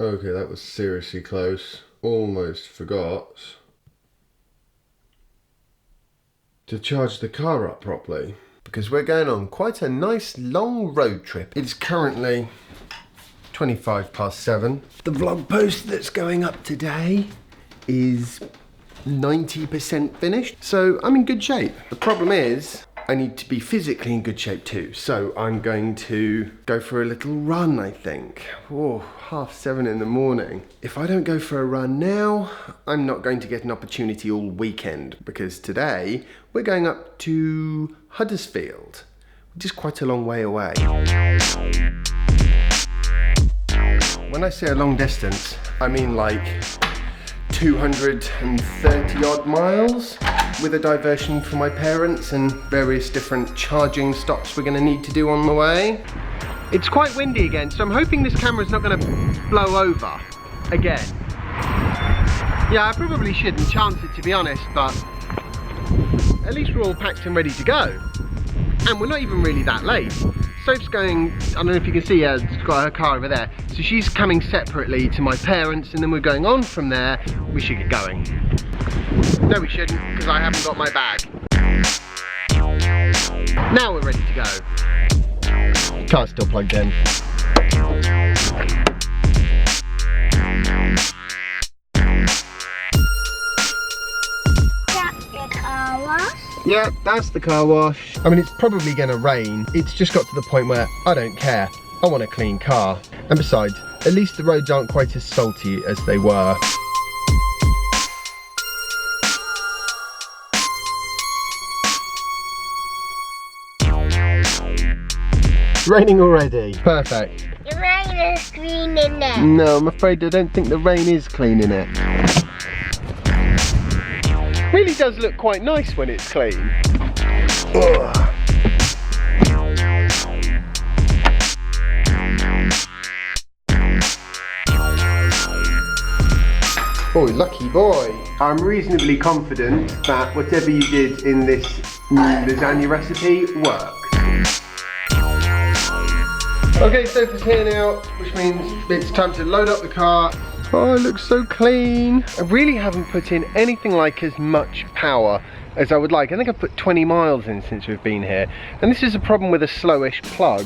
Okay, that was seriously close. Almost forgot to charge the car up properly, because we're going on quite a nice long road trip. It's currently 7:25. The vlog post that's going up today is 90% finished, so I'm in good shape. The problem is I need to be physically in good shape too, so I'm going to go for a little run, I think. Oh, 7:30 in the morning. If I don't go for a run now, I'm not going to get an opportunity all weekend, because today we're going up to Huddersfield, which is quite a long way away. When I say a long distance, I mean like 230 odd miles, with a diversion for my parents and various different charging stops we're going to need to do on the way. It's quite windy again, so I'm hoping this camera's not going to blow over again. Yeah, I probably shouldn't chance it, to be honest, but at least we're all packed and ready to go. And we're not even really that late. Soph's going, I don't know if you can see her, she's got her car over there. So she's coming separately to my parents, and then we're going on from there. We should get going. No, we shouldn't, because I haven't got my bag. Now we're ready to go. Car's still plugged in. Yeah, that's the car wash. I mean, it's probably gonna rain. It's just got to the point where I don't care. I want a clean car. And besides, at least the roads aren't quite as salty as they were. It's raining already. Perfect. The rain is cleaning it. No, I'm afraid I don't think the rain is cleaning it. Really does look quite nice when it's clean. Ugh. Oh, lucky boy. I'm reasonably confident that whatever you did in this lasagna recipe worked. Okay, Sophie's here now, which means it's time to load up the car. Oh, it looks so clean. I really haven't put in anything like as much power as I would like. I think I've put 20 miles in since we've been here. And this is a problem with a slowish plug.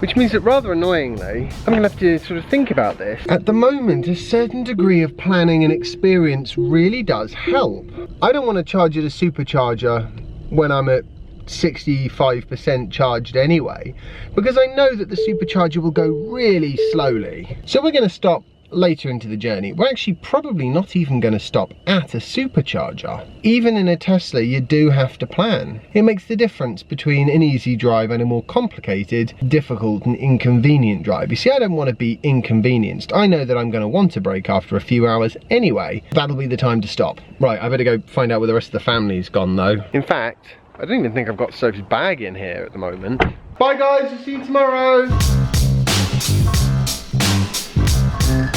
Which means that rather annoyingly, I'm gonna have to sort of think about this. At the moment, a certain degree of planning and experience really does help. I don't want to charge at a supercharger when I'm at 65% charged anyway, because I know that the supercharger will go really slowly. So we're going to stop later into the journey. We're actually probably not even going to stop at a supercharger. Even in a Tesla, you do have to plan. It makes the difference between an easy drive and a more complicated, difficult and inconvenient drive. You see, I don't want to be inconvenienced. I know that I'm going to want a break after a few hours anyway. That'll be the time to stop. Right, I better go find out where the rest of the family's gone though. In fact, I don't even think I've got Soph's bag in here at the moment. Bye guys, I'll see you tomorrow.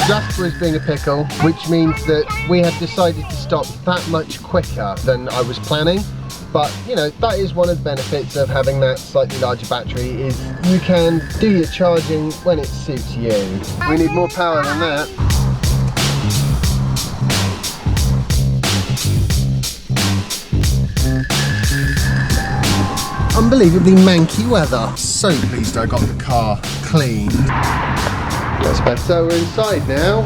Jasper is being a pickle, which means that we have decided to stop that much quicker than I was planning. But, you know, that is one of the benefits of having that slightly larger battery, is you can do your charging when it suits you. We need more power than that. Unbelievably manky weather. So pleased I got the car clean. That's better, we're inside now.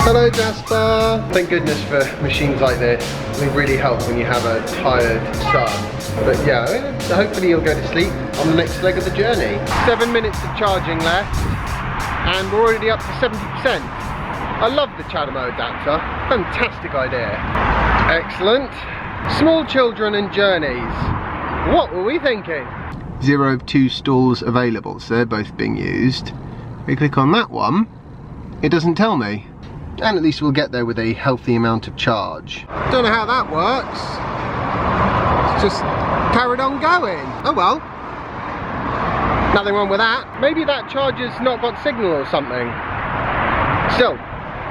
Hello Jasper. Thank goodness for machines like this. They really help when you have a tired son. But yeah, hopefully you'll go to sleep on the next leg of the journey. 7 minutes of charging left, and we're already up to 70%. I love the Chademo adapter. Fantastic idea. Excellent. Small children and journeys. What were we thinking? 0 of 2 stalls available, so they're both being used. We click on that one, it doesn't tell me. And at least we'll get there with a healthy amount of charge. Don't know how that works. It's just carried on going. Oh well. Nothing wrong with that. Maybe that charger's not got signal or something. Still,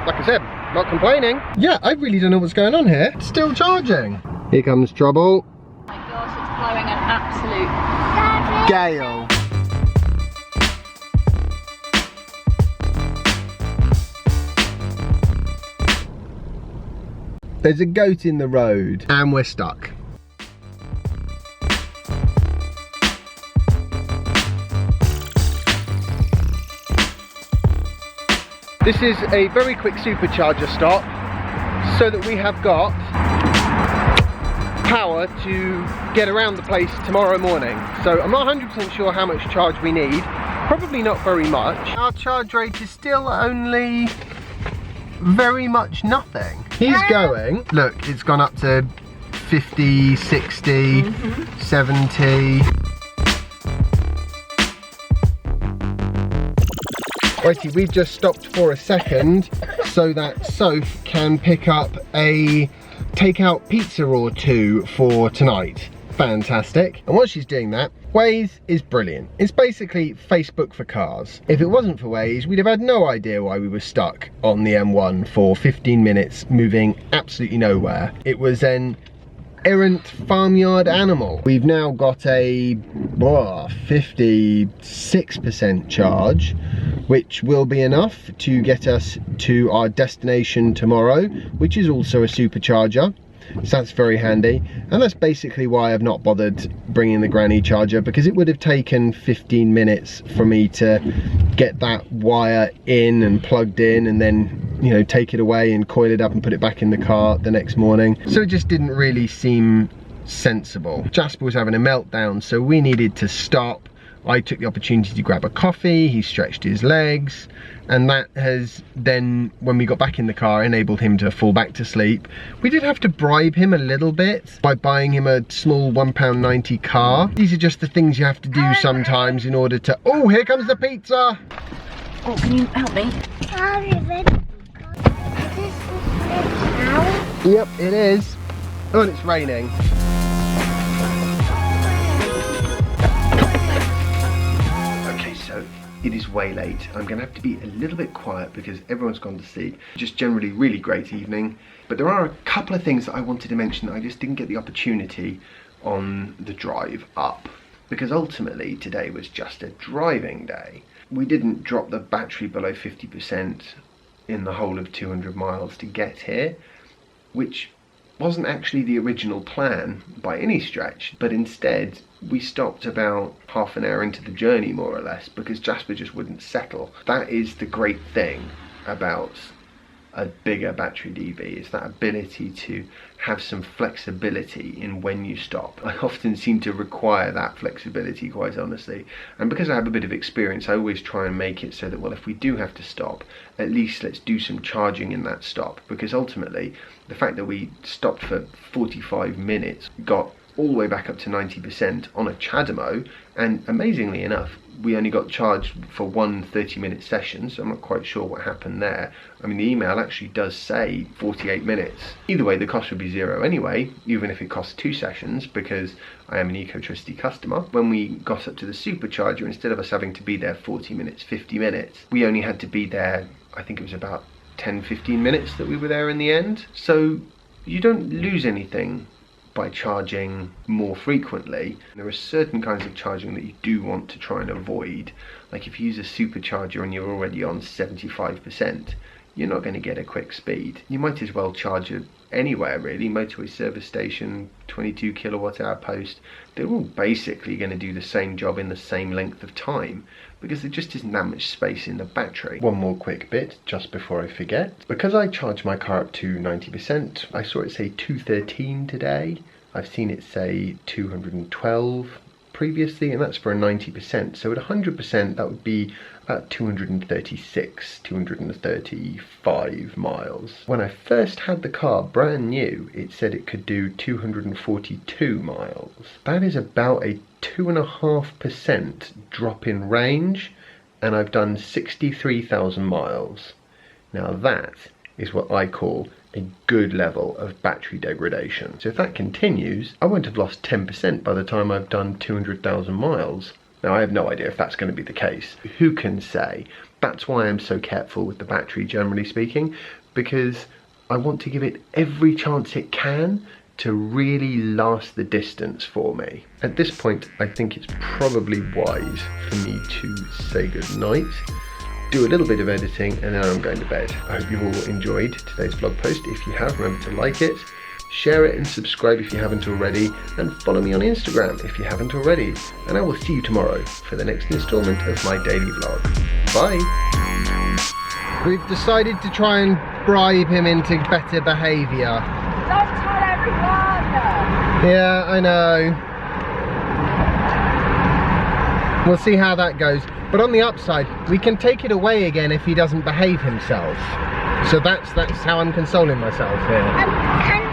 like I said, not complaining. Yeah, I really don't know what's going on here. Still charging. Here comes trouble. Oh my gosh, it's blowing absolute gale. There's a goat in the road and we're stuck. This is a very quick supercharger stop so that we have got power to get around the place tomorrow morning. So I'm not 100% sure how much charge we need, probably not very much. Our charge rate is still only very much nothing. He's going, look, it's gone up to 50, 60, 70. Righty, we've just stopped for a second so that Soph can pick up a takeout pizza or two for tonight. Fantastic. And while she's doing that, Waze is brilliant. It's basically Facebook for cars. If it wasn't for Waze, we'd have had no idea why we were stuck on the M1 for 15 minutes, moving absolutely nowhere. It was an errant farmyard animal. We've now got a 56% charge, which will be enough to get us to our destination tomorrow, which is also a supercharger. So that's very handy, and that's basically why I've not bothered bringing the granny charger, because it would have taken 15 minutes for me to get that wire in and plugged in and then, you know, take it away and coil it up and put it back in the car the next morning. So it just didn't really seem sensible. Jasper was having a meltdown, so we needed to stop. I took the opportunity to grab a coffee, he stretched his legs, and that has then, when we got back in the car, enabled him to fall back to sleep. We did have to bribe him a little bit by buying him a small £1.90 car. These are just the things you have to do sometimes in order to... Oh, here comes the pizza! Oh, can you help me? Yep, it is. Oh, and it's raining. It is way late. I'm gonna have to be a little bit quiet because everyone's gone to sleep. Just generally really great evening. But there are a couple of things that I wanted to mention that I just didn't get the opportunity on the drive up. Because ultimately today was just a driving day. We didn't drop the battery below 50% in the whole of 200 miles to get here, which wasn't actually the original plan by any stretch, but instead we stopped about half an hour into the journey, more or less, because Jasper just wouldn't settle. That is the great thing about a bigger battery DV, is that ability to have some flexibility in when you stop. I often seem to require that flexibility, quite honestly, and because I have a bit of experience, I always try and make it so that, well, if we do have to stop, at least let's do some charging in that stop, because ultimately the fact that we stopped for 45 minutes, got all the way back up to 90% on a CHAdeMO, and amazingly enough, we only got charged for one 30-minute session, so I'm not quite sure what happened there. I mean, the email actually does say 48 minutes. Either way, the cost would be zero anyway, even if it costs 2 sessions, because I am an Ecotricity customer. When we got up to the supercharger, instead of us having to be there 40 minutes, 50 minutes, we only had to be there, I think it was about 10-15 minutes that we were there in the end. So you don't lose anything by charging more frequently. There are certain kinds of charging that you do want to try and avoid. Like if you use a supercharger and you're already on 75%, you're not going to get a quick speed. You might as well charge it anywhere really, motorway service station, 22 kilowatt hour post. They're all basically going to do the same job in the same length of time, because there just isn't that much space in the battery. One more quick bit just before I forget. Because I charged my car up to 90%, I saw it say 213 today. I've seen it say 212 previously, and that's for a 90%. So at 100%, that would be about 236, 235 miles. When I first had the car brand new, it said it could do 242 miles. That is about a 2.5% drop in range, and I've done 63,000 miles. Now that is what I call a good level of battery degradation. So if that continues, I won't have lost 10% by the time I've done 200,000 miles. Now I have no idea if that's going to be the case. Who can say? That's why I'm so careful with the battery, generally speaking, because I want to give it every chance it can to really last the distance for me. At this point, I think it's probably wise for me to say goodnight, do a little bit of editing, and then I'm going to bed. I hope you've all enjoyed today's vlog post. If you have, remember to like it, share it and subscribe if you haven't already, and follow me on Instagram if you haven't already. And I will see you tomorrow for the next installment of my daily vlog. Bye! We've decided to try and bribe him into better behaviour. Don't tell everyone! Yeah, I know. We'll see how that goes. But on the upside, we can take it away again if he doesn't behave himself. So that's how I'm consoling myself here. Can